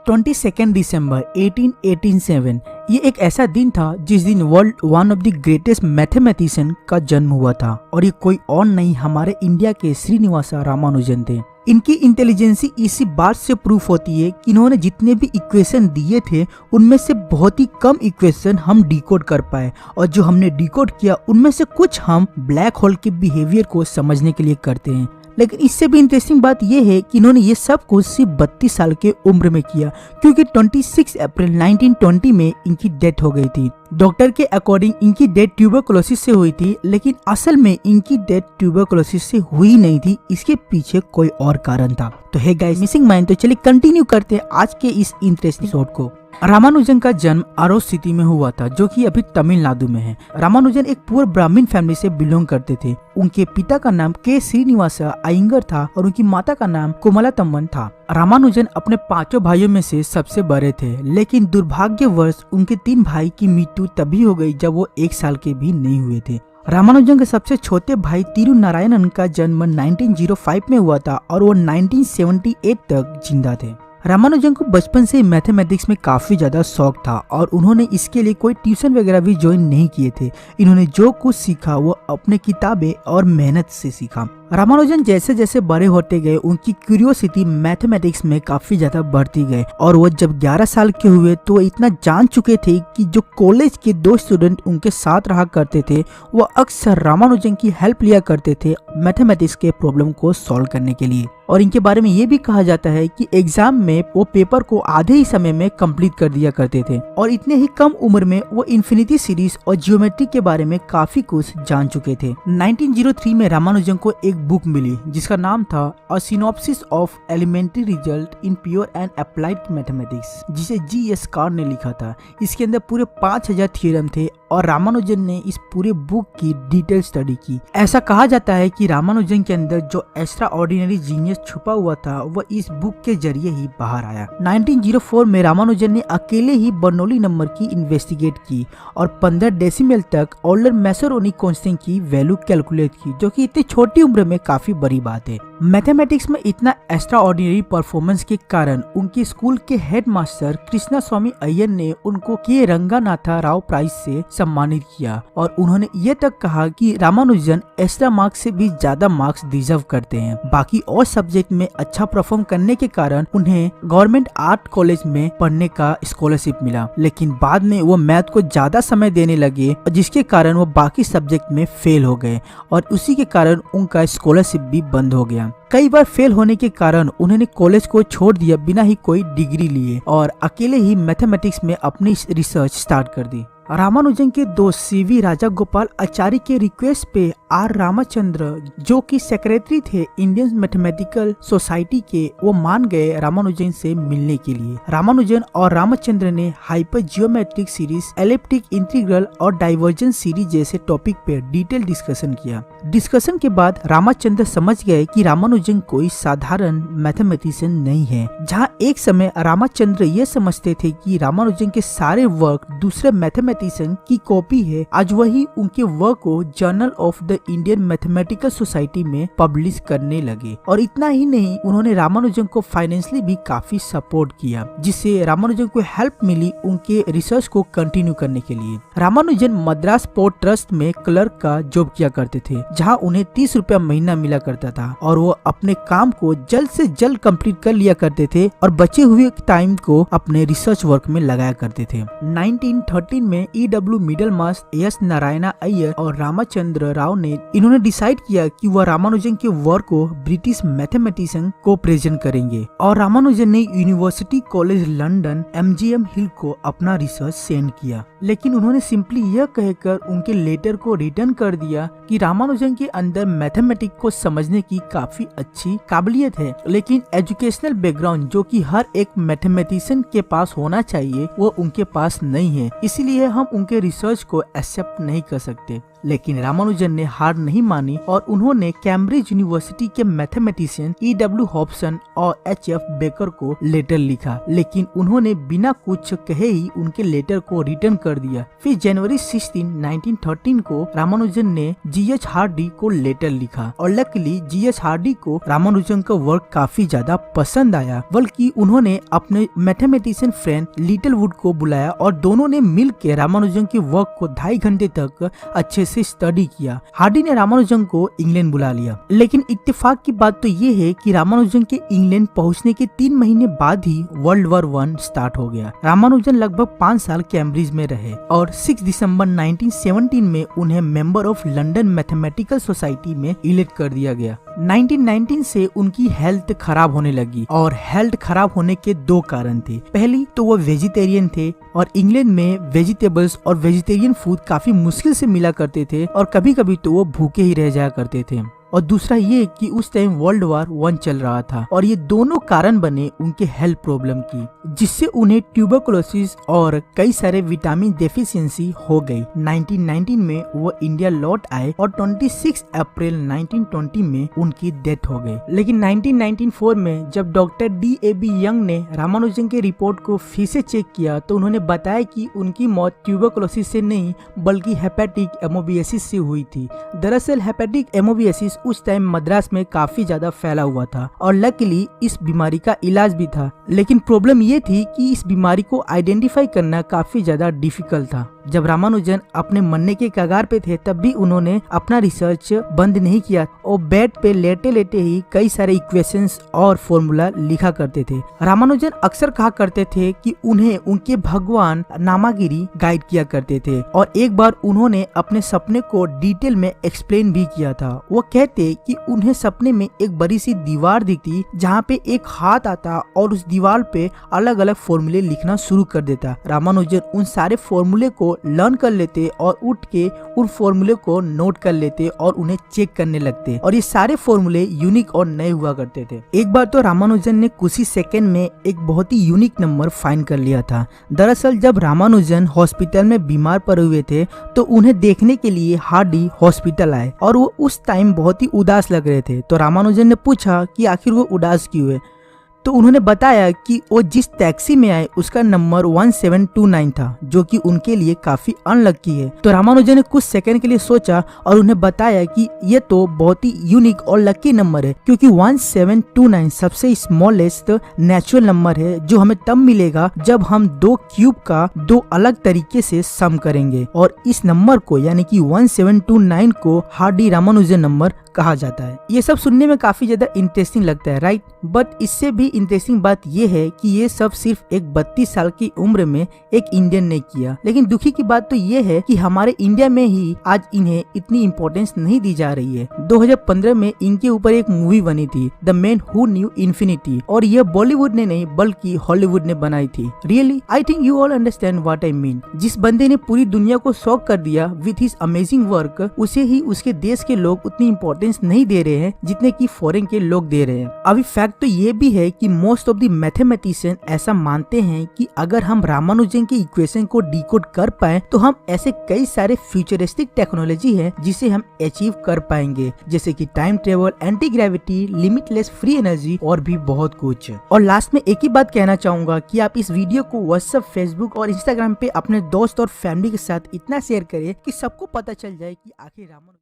22 दिसंबर 1887 ये एक ऐसा दिन था जिस दिन world one of the greatest mathematician का जन्म हुआ था और ये कोई और नहीं हमारे इंडिया के श्रीनिवास रामानुजन थे। इनकी इंटेलिजेंसी इसी बात से प्रूफ होती है कि इन्होंने जितने भी इक्वेशन दिए थे उनमें से बहुत ही कम इक्वेशन हम डिकोड कर पाए और जो हमने डिकोड किया उनमें से कुछ हम ब्लैक होल के बिहेवियर को समझने के लिए करते हैं। लेकिन इससे भी इंटरेस्टिंग बात यह है कि इन्होंने ये सब कुछ सिर्फ 32 साल के उम्र में किया, क्योंकि 26 अप्रैल 1920 में इनकी डेथ हो गई थी। डॉक्टर के अकॉर्डिंग इनकी डेथ ट्यूबरकुलोसिस से हुई थी, लेकिन असल में इनकी डेथ ट्यूबरकुलोसिस से हुई नहीं थी, इसके पीछे कोई और कारण था। तो हे गाइस, मिसिंग माइंड, तो चलिए कंटिन्यू करते हैं आज के इस इंटरेस्टिंग एपिसोड को। रामानुजन का जन्म आरो सिटी में हुआ था, जो कि अभी तमिलनाडु में है। रामानुजन एक पूर्व ब्राह्मण फैमिली से बिलोंग करते थे। उनके पिता का नाम के श्रीनिवास अयंगर था और उनकी माता का नाम कोमलातम्मन था। रामानुजन अपने 5 भाइयों में से सबसे बड़े थे, लेकिन दुर्भाग्यवश उनके 3 भाई की मृत्यु तभी हो गई जब वो 1 साल के भी नहीं हुए थे। रामानुजन के सबसे छोटे भाई तिरुनारायणन का जन्म 1905 में हुआ था और वो 1978 तक जिंदा थे। रामानुजन को बचपन से मैथमेटिक्स में काफी ज्यादा शौक था और उन्होंने इसके लिए कोई ट्यूशन वगैरह भी ज्वाइन नहीं किए थे। इन्होंने जो कुछ सीखा वो अपने किताबें और मेहनत से सीखा। रामानुजन जैसे जैसे बड़े होते गए उनकी क्यूरियोसिटी मैथमेटिक्स में काफी ज्यादा बढ़ती गई और वो जब 11 साल के हुए तो इतना जान चुके थे कि जो कॉलेज के 2 स्टूडेंट उनके साथ रहा करते थे वो अक्सर रामानुजन की हेल्प लिया करते थे मैथमेटिक्स के प्रॉब्लम को सॉल्व करने के लिए। और इनके बारे में ये भी कहा जाता है कि एग्जाम में वो पेपर को आधे ही समय में कंप्लीट कर दिया करते थे और इतने ही कम उम्र में वो इन्फिनिटी सीरीज और जियोमेट्री के बारे में काफी कुछ जान चुके थे। 1903 में रामानुजन को एक बुक मिली जिसका नाम था a synopsis of elementary result in pure and applied mathematics, जिसे G.S. कार्ड ने लिखा था। इसके अंदर पूरे 5000 थ्योरम थे और रामानुजन ने इस पूरे बुक की डिटेल स्टडी की। ऐसा कहा जाता है कि रामानुजन के अंदर जो एक्स्ट्रा ऑर्डिनरी जीनियस छुपा हुआ था वह इस बुक के जरिए ही बाहर आया। 1904 में रामानुजन ने अकेले ही बर्नौली नंबर की इन्वेस्टिगेट की और 15 डेसिमल तक ऑर्डर मैसरोनी कांस्टेंट की वैल्यू कैलकुलेट की, जो कि इतनी छोटी उम्र में काफी बड़ी बात है। मैथमेटिक्स में इतना एक्स्ट्रा ऑर्डिनरी परफॉर्मेंस के कारण उनके स्कूल के हेडमास्टर कृष्णा स्वामी अय्यर ने उनको के रंगानाथा राव प्राइज से सम्मानित किया और उन्होंने ये तक कहा कि रामानुजन एक्स्ट्रा मार्क्स से भी ज्यादा मार्क्स डिजर्व करते हैं। बाकी और सब्जेक्ट में अच्छा परफॉर्म करने के कारण उन्हें गवर्नमेंट आर्ट कॉलेज में पढ़ने का स्कॉलरशिप मिला, लेकिन बाद में वो मैथ को ज्यादा समय देने लगे जिसके कारण वो बाकी सब्जेक्ट में फेल हो गए और उसी के कारण उनका स्कॉलरशिप भी बंद हो गया। कई बार फेल होने के कारण उन्होंने कॉलेज को छोड़ दिया बिना ही कोई डिग्री लिए और अकेले ही मैथमेटिक्स में अपनी रिसर्च स्टार्ट कर दी। रामानुजन के दोस्त CV राजा गोपाल आचार्य के रिक्वेस्ट पे R रामचंद्र, जो कि सेक्रेटरी थे इंडियन मैथमेटिकल सोसाइटी के, वो मान गए रामानुजन से मिलने के लिए। रामानुजन और रामचंद्र ने hyper geometric series, elliptic integral और डाइवर्जेंस सीरीज जैसे टॉपिक पे डिटेल डिस्कशन किया। डिस्कशन के बाद रामचंद्र समझ गए कि रामानुजन कोई साधारण मैथमेटिशियन नहीं है। जहाँ एक समय रामचंद्र ये समझते थे कि रामानुजन के सारे वर्क दूसरे मैथमेटिशियन की कॉपी है, आज वही उनके वर्क को journal of the Indian mathematical society में पब्लिश करने लगे। और इतना ही नहीं, उन्होंने रामानुजन को फाइनेंशियली भी काफी सपोर्ट किया, जिससे रामानुजन को हेल्प मिली उनके रिसर्च को कंटिन्यू करने के लिए। रामानुजन मद्रास पोर्ट ट्रस्ट में क्लर्क का जॉब किया करते थे, जहां उन्हें 30 रुपया महीना मिला करता था और वो अपने काम को जल्द से जल्द कंप्लीट कर लिया करते थे और बचे हुए टाइम को अपने रिसर्च वर्क में लगाया करते थे। 1913 में E.W. मिडलमास, S. नारायणा अय्यर और रामचंद्र राव ने इन्होंने डिसाइड किया कि वह रामानुजन के वर्क को ब्रिटिश मैथमेटिशियन को प्रेजेंट करेंगे और रामानुजन ने यूनिवर्सिटी कॉलेज लंदन MGM हिल को अपना रिसर्च सेंड किया, लेकिन उन्होंने सिंपली यह कहकर उनके लेटर को रिटर्न कर दिया कि रामानुजन के अंदर मैथमेटिक्स को समझने की काफी अच्छी काबिलियत है, लेकिन एजुकेशनल बैकग्राउंड जो कि हर एक मैथमेटिशियन के पास होना चाहिए वो उनके पास नहीं है, इसीलिए हम उनके रिसर्च को एक्सेप्ट नहीं कर सकते। लेकिन रामानुजन ने हार नहीं मानी और उन्होंने कैम्ब्रिज यूनिवर्सिटी के मैथमेटिशियन E.W. हॉब्सन और H.F. बेकर को लेटर लिखा, लेकिन उन्होंने बिना कुछ कहे ही उनके लेटर को रिटर्न कर दिया। फिर जनवरी 16, 1913 को रामानुजन ने G.H. हार्डी को लेटर लिखा और लकीली G.H. हार्डी को रामानुजन का वर्क काफी ज्यादा पसंद आया, बल्कि उन्होंने अपने मैथमेटिशियन फ्रेंड लिटिलवुड को बुलाया और दोनों ने मिलकर रामानुजन के वर्क को 2.5 घंटे तक अच्छे से स्टडी किया। हार्डी ने रामानुजन को इंग्लैंड बुला लिया, लेकिन इत्तेफाक की बात तो ये है कि रामानुजन के इंग्लैंड पहुंचने के 3 महीने बाद ही वर्ल्ड वॉर 1 स्टार्ट हो गया। रामानुजन लगभग 5 साल कैम्ब्रिज में रहे और 6 दिसंबर 1917 में उन्हें member of London mathematical society में इलेक्ट कर दिया गया। 1919 से उनकी हेल्थ खराब होने लगी और हेल्थ खराब होने के 2 कारण थे। पहली तो वो वेजिटेरियन थे और इंग्लैंड में वेजिटेबल्स और वेजिटेरियन फूड काफी मुश्किल से मिला करते थे और कभी कभी तो वो भूखे ही रह जाया करते थे। और दूसरा ये कि उस टाइम वर्ल्ड वॉर 1 चल रहा था और ये दोनों कारण बने उनके हेल्थ प्रॉब्लम की, जिससे उन्हें ट्यूबरकुलोसिस और कई सारे विटामिन डेफिशिएंसी हो गई। 1919 में वो इंडिया लौट आए और 26 अप्रैल 1920 में उनकी डेथ हो गई। लेकिन 1994 में जब डॉक्टर D.A.B. यंग ने रामानुजन के रिपोर्ट को फिर से चेक किया तो उन्होंने बताया कि उनकी मौत ट्यूबरकुलोसिस से नहीं बल्कि हेपेटिक एमोबियासिस से हुई थी। दरअसल हेपेटिक एमोबियासिस उस टाइम मद्रास में काफी ज्यादा फैला हुआ था और लकीली इस बीमारी का इलाज भी था, लेकिन प्रॉब्लम ये थी कि इस बीमारी को आइडेंटिफाई करना काफी ज्यादा डिफिकल्ट था। जब रामानुजन अपने मरने के कगार पे थे तब भी उन्होंने अपना रिसर्च बंद नहीं किया और बेड पे लेटे लेटे ही कई सारे इक्वेशंस और फॉर्मूला लिखा करते थे। रामानुजन अक्सर कहा करते थे कि उन्हें उनके भगवान नामागिरी गाइड किया करते थे और एक बार उन्होंने अपने सपने को डिटेल में एक्सप्लेन भी किया था। वो कहते कि उन्हें सपने में एक बड़ी सी दीवार दिखती जहाँ पे एक हाथ आता और उस दीवार पे अलग अलग फॉर्मूले लिखना शुरू कर देता। रामानुजन उन सारे फॉर्मूले को लर्न कर लेते और उठ के उन फॉर्मूले को नोट कर लेते और उन्हें चेक करने लगते और ये सारे फॉर्मूले यूनिक और नए हुआ करते थे। एक बार तो रामानुजन ने कुछ ही सेकंड में एक बहुत ही यूनिक नंबर फाइंड कर लिया था। दरअसल जब रामानुजन हॉस्पिटल में बीमार पड़े हुए थे तो उन्हें देखने के लिए हार्डी हॉस्पिटल आए और वो उस टाइम बहुत ही उदास लग रहे थे। तो रामानुजन ने पूछा कि आखिर वो उदास क्यों है, तो उन्होंने बताया कि वो जिस टैक्सी में आए उसका नंबर 1729 था, जो कि उनके लिए काफी अनलकी है। तो रामानुजन ने कुछ सेकंड के लिए सोचा और उन्हें बताया कि ये तो बहुत ही यूनिक और लकी नंबर है, क्योंकि 1729 सबसे स्मॉलेस्ट नेचुरल नंबर है जो हमें तब मिलेगा जब हम 2 क्यूब का 2 अलग तरीके से सम करेंगे और इस नंबर को यानी कि 1729 को हार्डी रामानुजन नंबर कहा जाता है। ये सब सुनने में काफी ज्यादा इंटरेस्टिंग लगता है, राइट? बट इससे भी इंटरेस्टिंग बात ये है कि ये सब सिर्फ एक 32 साल की उम्र में एक इंडियन ने किया। लेकिन दुखी की बात तो ये है कि हमारे इंडिया में ही आज इन्हें इतनी इम्पोर्टेंस नहीं दी जा रही है। 2015 में इनके ऊपर एक मूवी बनी थी, the man who knew infinity, और ये बॉलीवुड ने नहीं बल्कि हॉलीवुड ने बनाई थी। Really I think you all understand what I mean. जिस बंदे ने पूरी दुनिया को शॉक कर दिया विथ हिज अमेजिंग वर्क, उसे ही उसके देश के लोग उतनी इम्पोर्टेंस नहीं दे रहे हैं जितने की फॉरेन के लोग दे रहे हैं। अभी फैक्ट तो ये भी है कि मोस्ट ऑफ द मैथमेटिशियन ऐसा मानते हैं कि अगर हम रामानुजन के इक्वेशन को डिकोड कर पाए तो हम ऐसे कई सारे फ्यूचरिस्टिक टेक्नोलॉजी है जिसे हम अचीव कर पाएंगे, जैसे कि time travel, anti gravity, limitless free energy और भी बहुत कुछ। और लास्ट में एक ही बात कहना चाहूंगा कि आप इस वीडियो को व्हाट्सएप, फेसबुक और इंस्टाग्राम पे अपने दोस्त और फैमिली के साथ इतना शेयर करें कि सबको पता चल जाए कि आखिर रामानुजन